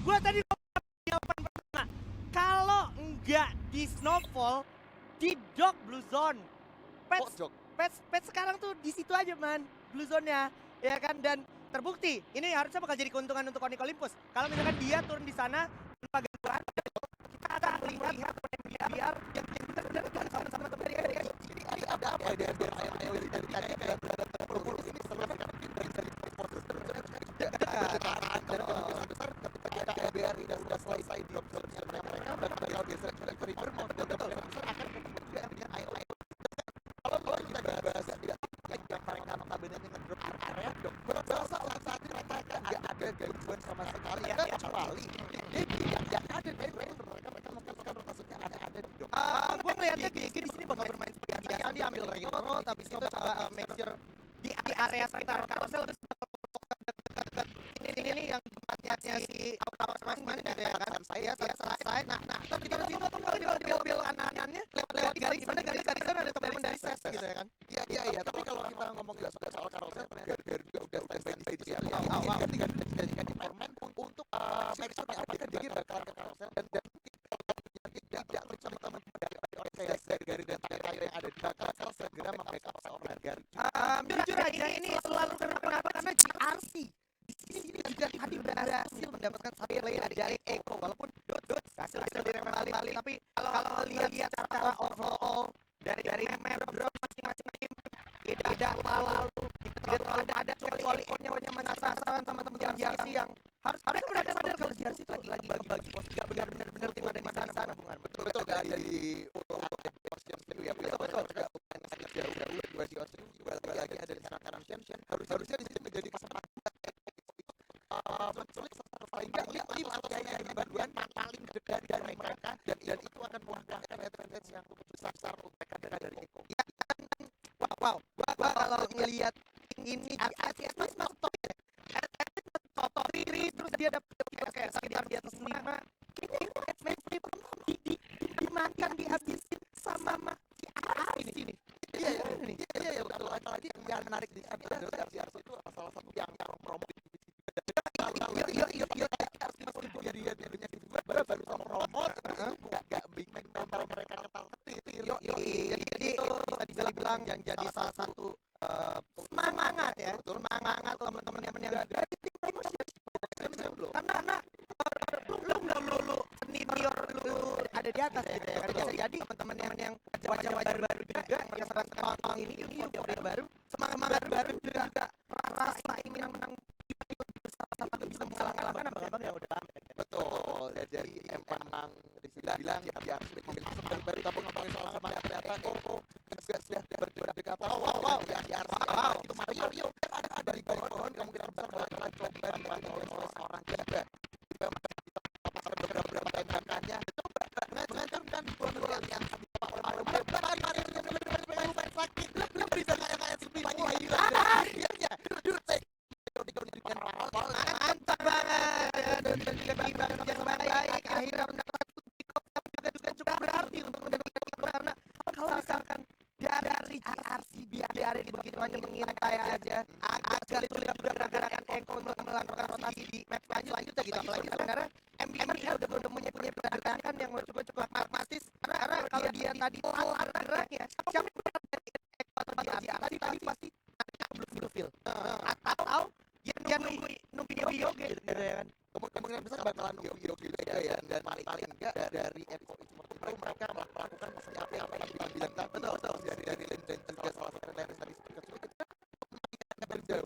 Gua tadi jawaban pertama. Kalau enggak di Snowfall, di Dog Blue Zone. Pets sekarang tuh di situ aja man, Blue Zone-nya, ya kan? Dan terbukti, ini harusnya bakal jadi keuntungan untuk Onyx Olympus. Kalau misalkan dia turun di sana tanpa gangguan, kita akan melihat biar yang benar-benar sama-sama kembali ya. Jadi ada apa ya ayo dari tadi kayak berada terpuruk ini sebenarnya kan dari proses besar ketika KBRI sudah selesai di opsinya mereka bakal geser ke River mau betul akan ketemu juga dengan ayo kalau kita bahas tidak yang mereka notabene ngedrop area salah satu mereka nggak ada gangguan sama sekali ya kecuali yang ada dari mereka melakukan maksudnya ada di dok. Gue ngeliatnya GG di sini bakal bermain seperti biasa, dia ambil Ragnarok, tapi itu coba make sure di area sekitar carousel ini yang tempatnya si Aura Mas gitu ya kan. Saya selesai. Nah, tapi kita sini bil anak-anaknya lewat garis mana garis ada teman dari ses gitu ya kan. Iya, tapi kalau kita ngomong nggak suka soal carousel, Gar juga udah standby di sini. Ketika di permen untuk make sure apakah dia bakal ke carousel dan tidak terutama dari Gary dan Tayo yang ada di bakal segera membackup seorang Gary. Jujur aja ini selalu kenapa karena GRC di sini juga tadi berhasil mendapatkan satu player dari Eko walaupun dot hasil dari kembali tapi kalau lihat secara overall dari member drop masing-masing tim tidak terlalu ada kecuali Onya menasar-nasaran sama teman-teman GRC yang harus berada sadar kalau GRC itu lagi bagi pos gak benar-benar tim ada di sana bukan betul gak ada di Ocean ya betul jauh lagi ada di sana Ocean harusnya di sini menjadi kesempatan paling nggak lima kayaknya di banduan paling dekat dari mereka dan itu akan membuahkan advantage yang cukup besar untuk mereka dari Eko. Wow, gua kalau ngelihat ini ACS mas top ya. Top 3 terus dia dapat kayak sekitar di atas 5. Ini main free dimakan dihabisin sama ini. Iya betul. Apalagi yang menarik di sini adalah RCRC itu salah satu yang promo baru sama promo nggak bikin mental mereka ketal-ketir jadi tadi bisa dibilang yang jadi salah satu semangat ya semangat teman-teman yang dari tim karena lu senior lu ada di atas gitu ya kan bisa jadi teman-teman yang wajah-wajah baru juga yang serang tahun ini udah baru semangat baru juga rasa ingin menang bersama bisa mengalahkan abang-abang yang udah lama betul ya jadi emang bilang ya sudah baru tapi ngomongin soal semangat kelihatan sudah berdekatan itu Mario ada di bawah kemungkinan besar bakal coba oleh seorang juga beberapa tembakannya menghancurkan gol yang dibawa oleh Mario yang sakit belum bisa kayak Silvi lagi akhirnya mantap banget dan juga timbang yang baik akhirnya mendapat juga cukup berarti untuk mendapatkan karena kalau misalkan dari GRC biar di begitu hanya mengintai aja agak sekali sulit juga pergerakan Eko untuk melakukan rotasi di match lanjutnya gitu apalagi sebenarnya MBR udah punya pergerakan yang cukup pragmatis karena kalau dia tadi salah geraknya siapa dari Eko atau GRC tadi pasti belum feel atau dia nunggu yoga gitu ya kan kemungkinan besar bakalan yogi ya dan paling enggak dari Eko itu mereka melakukan apa yang dibilang betul dari Len dan juga salah satu dari tadi dari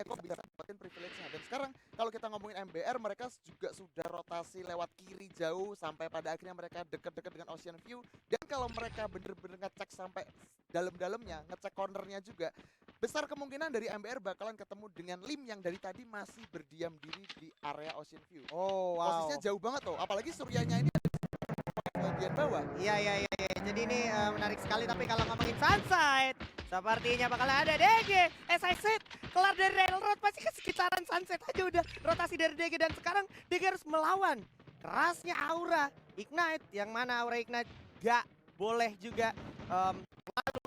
Eko bisa dapetin privilege-nya dan sekarang kalau kita ngomongin MBR mereka juga sudah rotasi lewat kiri jauh sampai pada akhirnya mereka dekat-dekat dengan Ocean View dan kalau mereka bener-bener ngecek sampai dalam-dalamnya ngecek cornernya juga besar kemungkinan dari MBR bakalan ketemu dengan Lim yang dari tadi masih berdiam diri di area Ocean View. Oh wow. Posisinya jauh banget tuh, apalagi Suryanya ini bagian bawah. Iya. Jadi ini menarik sekali tapi kalau ngomongin Sunset, sepertinya bakal ada DG. As I said, kelar dari Railroad pasti ke sekitaran Sunset aja udah rotasi dari DG dan sekarang DG harus melawan kerasnya Aura Ignite yang mana Aura Ignite gak boleh juga lalu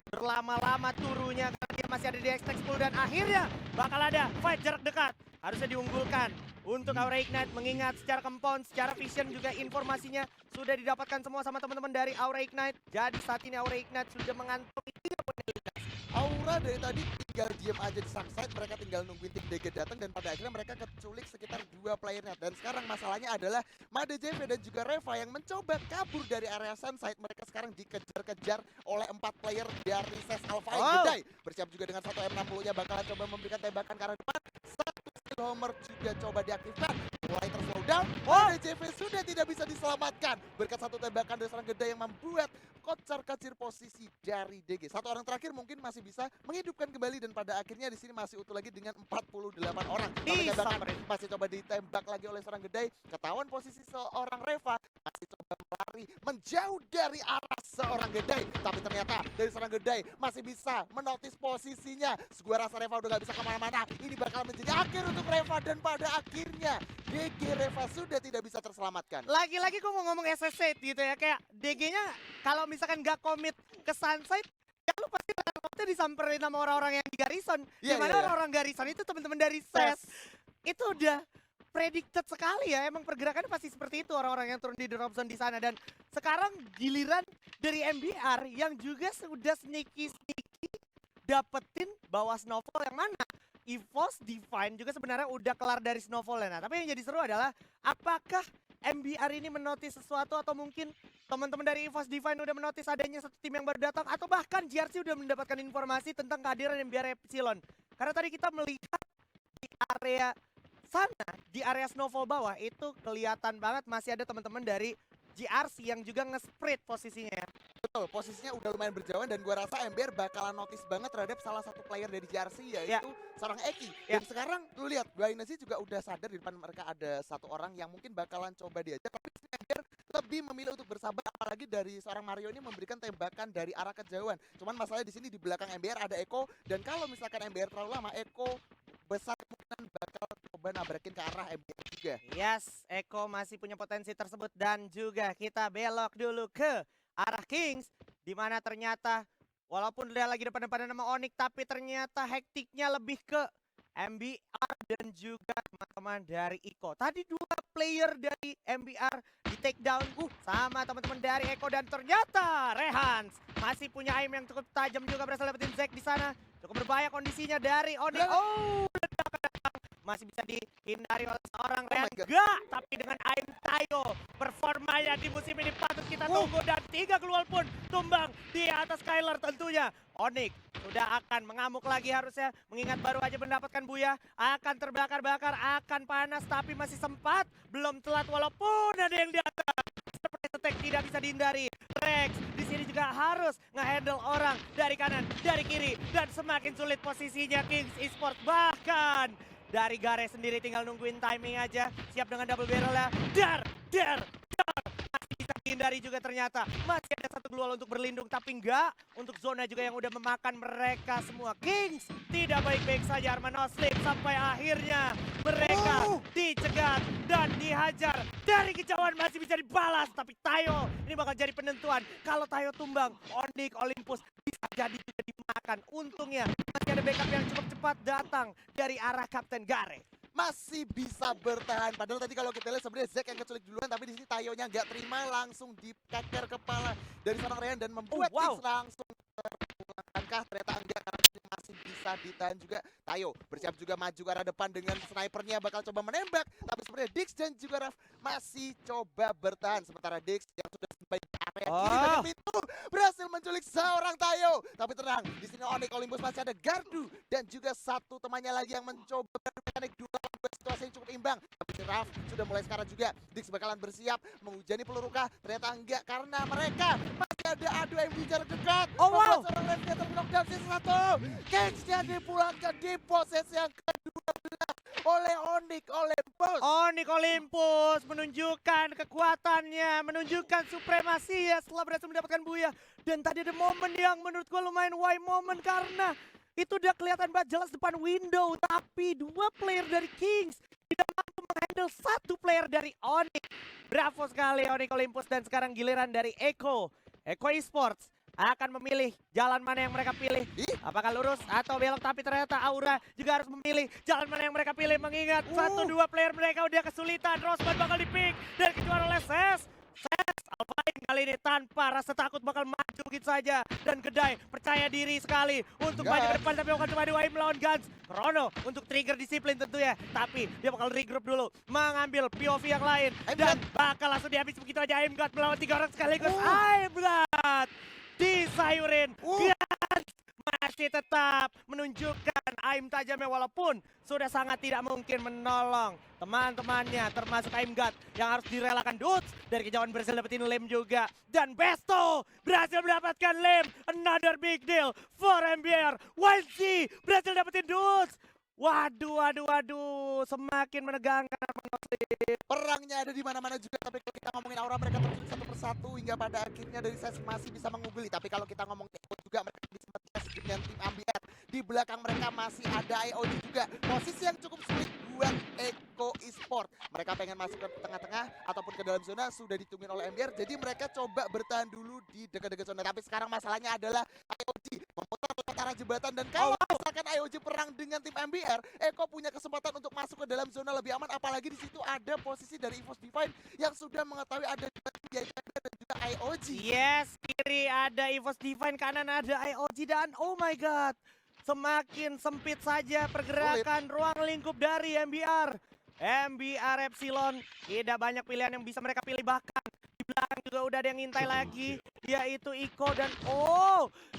berlama-lama turunya karena dia masih ada di X-Tech 10 dan akhirnya bakal ada fight jarak dekat. Harusnya diunggulkan untuk Aura Ignite, mengingat secara compound, secara vision juga informasinya sudah didapatkan semua sama teman-teman dari Aura Ignite. Jadi saat ini Aura Ignite sudah mengantongi 3 poin eliminasi. Aura dari tadi tinggal diem aja di sang side, mereka tinggal nungguin tim DG datang dan pada akhirnya mereka keculik sekitar 2 playernya. Dan sekarang masalahnya adalah Made JV dan juga Reva yang mencoba kabur dari area sunside. Mereka sekarang dikejar-kejar oleh 4 player dari SES Alpha yang Gedai. Bersiap juga dengan satu M60-nya, bakalan coba memberikan tembakan ke arah depan. Satu skill Homer juga coba diaktifkan. Mulai terslow down, Made JV sudah tidak bisa diselamatkan. Berkat satu tembakan dari seorang Gedai yang membuat kocar-kacir posisi dari DG. Satu orang terakhir mungkin masih bisa menghidupkan kembali dan pada akhirnya di sini masih utuh lagi dengan 48 orang. Tapi tembakan masih coba ditembak lagi oleh seorang Gedai. Ketahuan posisi seorang Reva masih coba melari menjauh dari arah seorang Gedai. Tapi ternyata dari seorang Gedai masih bisa menotis posisinya. Gua rasa Reva udah gak bisa kemana-mana. Ini bakal menjadi akhir untuk Reva dan pada akhirnya DG Reva sudah tidak bisa terselamatkan. Lagi-lagi gue mau ngomong SSC gitu ya, kayak DG-nya kalau misalkan gak komit ke Sunside, ya lu pasti nanti disamperin sama orang-orang yang di Garrison. Dimana orang-orang Garrison itu teman-teman dari SES. Itu udah predicted sekali ya, emang pergerakannya pasti seperti itu orang-orang yang turun di drop zone di sana. Dan sekarang giliran dari MBR yang juga sudah sneaky-sneaky dapetin bawa Snowfall yang mana? EVOS Divine juga sebenarnya udah kelar dari Snowfall. Nah, tapi yang jadi seru adalah apakah MBR ini menotis sesuatu atau mungkin teman-teman dari EVOS Divine udah menotis adanya satu tim yang baru datang atau bahkan GRC udah mendapatkan informasi tentang kehadiran MBR Epsilon. Karena tadi kita melihat di area sana, di area Snowfall bawah itu kelihatan banget masih ada teman-teman dari GRC yang juga nge-spread posisinya ya. Betul, posisinya udah lumayan berjauhan dan gua rasa MBR bakalan notice banget terhadap salah satu player dari JRC yaitu seorang Eki. Dan sekarang lu lihat, Dynasty juga udah sadar di depan mereka ada satu orang yang mungkin bakalan coba diajak. Tapi MBR lebih memilih untuk bersabar, apalagi dari seorang Mario ini memberikan tembakan dari arah kejauhan. Cuman masalahnya di sini di belakang MBR ada Eko dan kalau misalkan MBR terlalu lama, Eko besar kemungkinan bakal coba nabrakin ke arah MBR juga. Yes, Eko masih punya potensi tersebut dan juga kita belok dulu ke arah Kings, di mana ternyata walaupun udah lagi depan-depanan sama Onyx, tapi ternyata hektiknya lebih ke MBR dan juga teman-teman dari Iko. Tadi 2 player dari MBR di take down sama teman-teman dari Eko dan ternyata Rehans masih punya aim yang cukup tajam juga, berhasil dapetin Zack di sana. Cukup berbahaya kondisinya dari Onyx. Masih bisa dihindari oleh seorang Rehan. Enggak, tapi dengan aim Tayo performanya di musim ini patut kita tunggu dan 3 keluar pun tumbang di atas Skylar tentunya. Onyx sudah akan mengamuk lagi harusnya, mengingat baru aja mendapatkan Buya, akan terbakar-bakar, akan panas tapi masih sempat, belum telat walaupun ada yang di atas. Surprise attack tidak bisa dihindari. Rex di sini juga harus ngehandle orang dari kanan, dari kiri dan semakin sulit posisinya Kings Esports. Bahkan dari Gare sendiri tinggal nungguin timing aja, siap dengan double barrel ya. Dar. Masih bisa dihindari juga ternyata. Masih ada satu duel untuk berlindung tapi enggak untuk zona juga yang udah memakan mereka semua. Kings tidak baik-baik saja, Arma no sleep sampai akhirnya mereka dicegat dan dihajar. Dari kejauhan masih bisa dibalas tapi Tayo ini bakal jadi penentuan. Kalau Tayo tumbang, Onyx Olympus bisa jadi juga dimakan. Untungnya masih ada backup yang cukup cepat datang dari arah Kapten Gare. Masih bisa bertahan. Padahal tadi kalau kita lihat sebenarnya Zack yang keculik duluan, tapi di sini Tayonya nggak terima, langsung dikeker kepala dari seorang Rehan dan membuat Kings langsung terpulangkankah? Ternyata enggak, karena masih bisa ditahan juga. Tayo bersiap juga maju ke arah depan dengan snipernya bakal coba menembak, tapi sebenarnya Dix dan juga Raf masih coba bertahan. Sementara Dix yang sudah sampai di area kiri bagian pintu berhasil menculik seorang Tayo. Tapi tenang, di sini Onyx Olympus masih ada Gardu dan juga satu temannya lagi yang mencoba bermekanik dua. Situasi yang cukup imbang, tapi si Raf sudah mulai sekarang juga. Dix bakalan bersiap menghujani peluru kah? Ternyata enggak, karena mereka masih ada adu MV jarak dekat. Seorang Rafnya terknockdown sisa 1. Kingsnya dipulangkan di posisi yang ke-12 oleh Onyx Olympus. Onyx Olympus menunjukkan kekuatannya, menunjukkan supremasi ya setelah berhasil mendapatkan Buya. Dan tadi ada momen yang menurut gue lumayan why moment karena itu udah kelihatan banget jelas depan window, tapi 2 player dari Kings tidak mampu menghandle 1 player dari Onyx. Bravo sekali Onyx Olympus dan sekarang giliran dari Eko Esports akan memilih jalan mana yang mereka pilih. Apakah lurus atau belok, tapi ternyata Aura juga harus memilih jalan mana yang mereka pilih. Mengingat 1-2 player mereka udah kesulitan. Rosman bakal dipick dan kejuaraan oleh Ses. Alpine kali ini tanpa rasa takut bakal maju gitu saja. Dan Kedai percaya diri sekali untuk maju ke depan, tapi bukan cuma Wahim melawan Guns. Chrono untuk trigger disiplin tentunya, tapi dia bakal regroup dulu, mengambil POV yang lain dan bakal langsung dihabis begitu aja. Aimgat melawan 3 orang sekaligus. Aimgat disayurin. Guns masih tetap menunjukkan aim tajamnya walaupun sudah sangat tidak mungkin menolong teman-temannya termasuk Aimgat yang harus direlakan. Dudes dari kejauhan berhasil dapetin lem juga dan Besto berhasil mendapatkan lem. Another big deal for MBR. YC berhasil dapetin Dudes. Waduh, semakin menegangkan. Perangnya ada di mana-mana juga, tapi kalau kita ngomongin Aura mereka tertutup satu persatu hingga pada akhirnya dari Ses masih bisa menguguli. Tapi kalau kita ngomong Echo juga mereka bisa dengan tim Ambiar. Di belakang mereka masih ada IOD juga. Posisi yang cukup sulit buat Echo Esport. Mereka pengen masuk ke tengah-tengah ataupun ke dalam zona sudah ditungguin oleh Ambiar. Jadi mereka coba bertahan dulu di dekat-dekat zona. Tapi sekarang masalahnya adalah IOD memutar arah jembatan, dan kalau misalkan IOG perang dengan tim MBR, Eko punya kesempatan untuk masuk ke dalam zona lebih aman. Apalagi di situ ada posisi dari EVOS Divine yang sudah mengetahui ada dan juga IOG. Yes, kiri ada EVOS Divine, kanan ada IOG, dan oh my god, semakin sempit saja pergerakan ruang lingkup dari MBR. MBR Epsilon tidak banyak pilihan yang bisa mereka pilih, bahkan di belakang juga udah ada yang ngintai lagi, yaitu Iko dan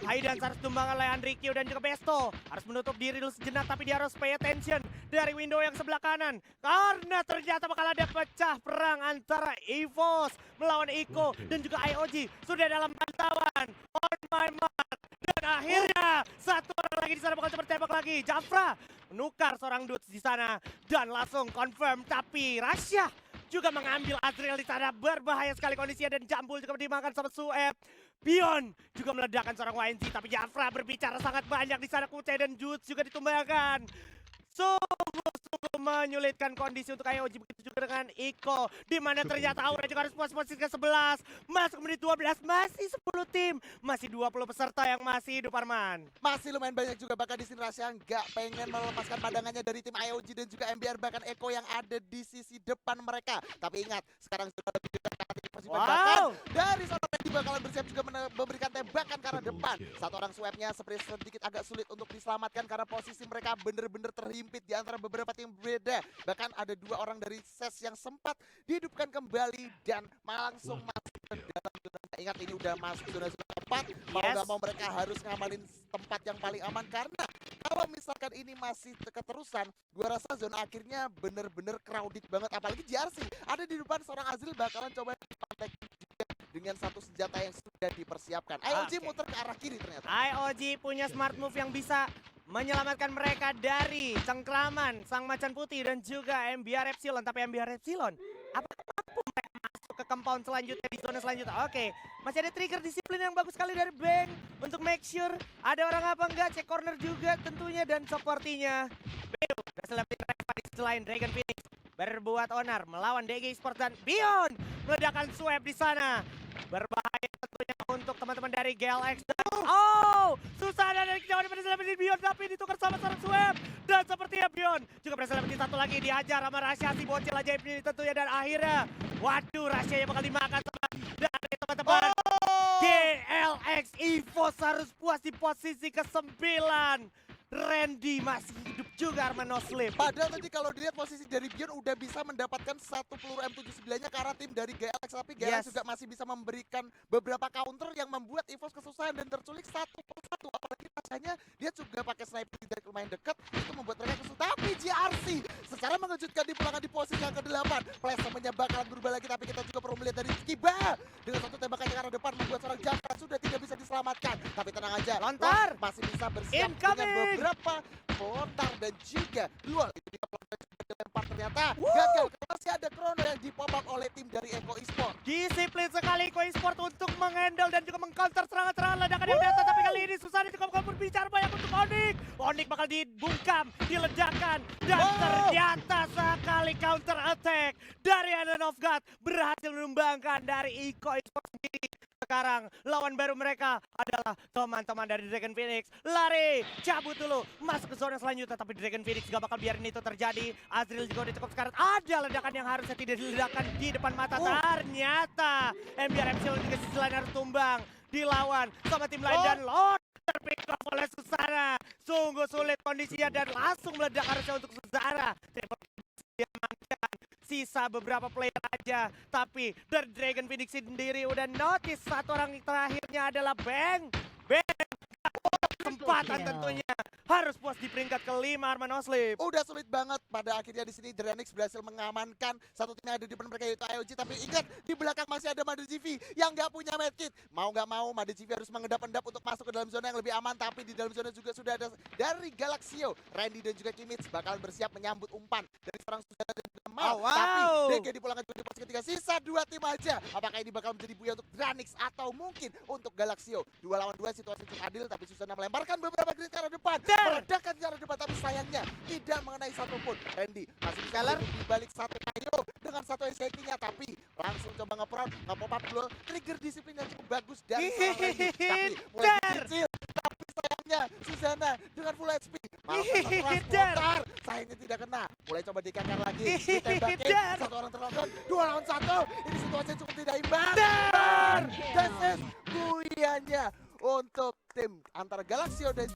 Haidan harus tumbang oleh Andrikio dan juga Besto. Harus menutup diri dulu sejenak, tapi dia harus pay attention dari window yang sebelah kanan. Karena ternyata bakal ada pecah perang antara EVOS melawan Iko dan juga IOG. Sudah dalam pantauan. On my mark. Dan akhirnya satu orang lagi di sana bakal coba tembak lagi. Jafra menukar seorang dudes di sana dan langsung confirm, tapi Rasya juga mengambil Azriel di sana. Berbahaya sekali kondisinya dan Jambul juga dimakan sama Sueb. Bion juga meledakkan seorang YNC, tapi Jafra berbicara sangat banyak di sana. Kucai dan Juts juga ditumbangkan. Sungguh menyulitkan kondisi untuk IOG, begitu juga dengan Iko, di mana ternyata Aura juga harus posisi ke 11. Masuk menit 12, masih 10 tim, masih 20 peserta yang masih hidup, Arman. Masih lumayan banyak juga, bahkan di sini Rasya nggak pengen melepaskan pandangannya dari tim IOG dan juga MBR, bahkan Eko yang ada di sisi depan mereka. Tapi ingat, sekarang sudah lebih dekat ke hati posisi bahkan dari sana tadi bakalan bersiap juga memberikan tembakan ke arah depan. Satu orang swabnya seperti sedikit agak sulit untuk diselamatkan karena posisi mereka bener-bener terhimpit di antara beberapa tim berbeda. Bahkan ada 2 orang dari Ses yang sempat dihidupkan kembali dan langsung masuk ke dalam zona. Ingat, ini udah masuk zona-zona tempat. Mau nggak mau mereka harus ngamanin tempat yang paling aman, karena kalau misalkan ini masih keterusan, gua rasa zona akhirnya bener-bener crowded banget. Apalagi JRC ada di depan seorang Azril bakalan coba dipantek juga dengan satu senjata yang sudah dipersiapkan. IOG muter ke arah kiri ternyata. IOG punya smart move yang bisa menyelamatkan mereka dari cengkraman Sang Macan Putih dan juga MBR Epsilon. Tapi MBR Epsilon, apakah mampu mereka masuk ke compound selanjutnya, di zona selanjutnya? Oke, masih ada trigger disiplin yang bagus sekali dari Bang untuk make sure ada orang apa enggak. Cek corner juga tentunya, dan sepertinya Bedo berhasil dapetin Reva di sisi lain. Dragon Phoenix berbuat onar melawan DG Esports dan Bion meledakan Swab di sana. Berbahaya tentunya untuk teman-teman dari GLX. Susana dari kejauhan berhasil dapetin Bion, tapi ditukar sama seorang Swab. Dan sepertinya Bion juga berhasil dapetin satu lagi, dihajar sama Rasya, si bocil ajaib ini tentunya. Dan akhirnya, waduh, Rasya yang bakal dimakan sama dari teman-teman GLX. EVOS harus puas di posisi ke-9. Randy masih hidup juga, Arman, no sleep. Padahal tadi kalau dilihat posisi dari Bion udah bisa mendapatkan satu peluru M79-nya ke arah tim dari GLX, tapi GLX juga masih bisa memberikan beberapa counter yang membuat EVOS kesusahan dan terculik satu persatu. Apalagi rasanya dia juga pakai sniper dari lumayan dekat, itu membuat mereka kesusahan. Tapi JRC secara mengejutkan dipulangan di posisi yang ke-8. Placement-nya bakalan berubah lagi, tapi kita juga perlu melihat dari Skiba dengan satu tembakan ke arah depan membuat seorang Jafra sudah tidak bisa diselamatkan. Tapi tenang aja, lontar masih bisa bersiap dengan beberapa lontar dan juga luar itu dilempar, ternyata gagal. Masih ada Chrono yang di pop up oleh tim dari Eko Esport. Disiplin sekali Eko Esport untuk mengendal dan juga mengcounter serangan-serangan ledakan yang datang. Tapi kali ini susah cukup berbicara banyak untuk Onyx. Onyx bakal dibungkam, diledakkan. Dan ternyata sekali counter attack dari Island of God berhasil menumbangkan dari Eko Esport sendiri. Sekarang lawan baru mereka adalah teman-teman dari Dragon Phoenix. Lari, cabut dulu, masuk ke zona selanjutnya. Tapi Dragon Phoenix gak bakal biarin itu terjadi. Azril juga udah cukup sekarat. Ada ledakan yang harusnya tidak diledakkan di depan mata. Ternyata MBR Epsilon juga sisi lain harus tumbang. Dilawan sama tim lain dan Lord terpick off oleh Susana. Sungguh sulit kondisinya dan langsung meledak harusnya untuk Susana. Diamankan. Sisa beberapa player aja, tapi dari Dragon Phoenix sendiri udah notice satu orang terakhirnya adalah Bang. Kesempatan tentunya harus puas di peringkat kelima Arman Oslip. Udah sulit banget pada akhirnya di sini Draenix berhasil mengamankan satu tim yang ada di depan mereka yaitu IOG, tapi ingat di belakang masih ada Made GV yang nggak punya medkit. Mau nggak mau Made GV harus mengedap-endap untuk masuk ke dalam zona yang lebih aman, tapi di dalam zona juga sudah ada dari Galaxio, Randy dan juga Kimmich bakalan bersiap menyambut umpan dari seorang Susana dan Mal. Tapi DG dipulangkan juga di posisi ketiga, sisa 2 tim aja. Apakah ini bakal menjadi buaya untuk Draenix atau mungkin untuk Galaxio? 2 lawan 2 situasi cukup adil, tapi Susana melemparkan beberapa grid ke arah depan, meledakkan ke arah depan, tapi sayangnya tidak mengenai satupun. Randy masih bisa di balik satu kayu dengan satu SKT-nya, tapi langsung coba nge-pop up dulu. Trigger disiplin yang cukup bagus dari seorang Randy, tapi mulai kecil. Tapi sayangnya Susana dengan full HP malah putar, sayangnya tidak kena. Mulai coba dikakar lagi, ditembakin, satu orang terlontar, 2 lawan 1. Ini situasi cukup tidak imbang. This is buyanya untuk tim antara Galaxio dan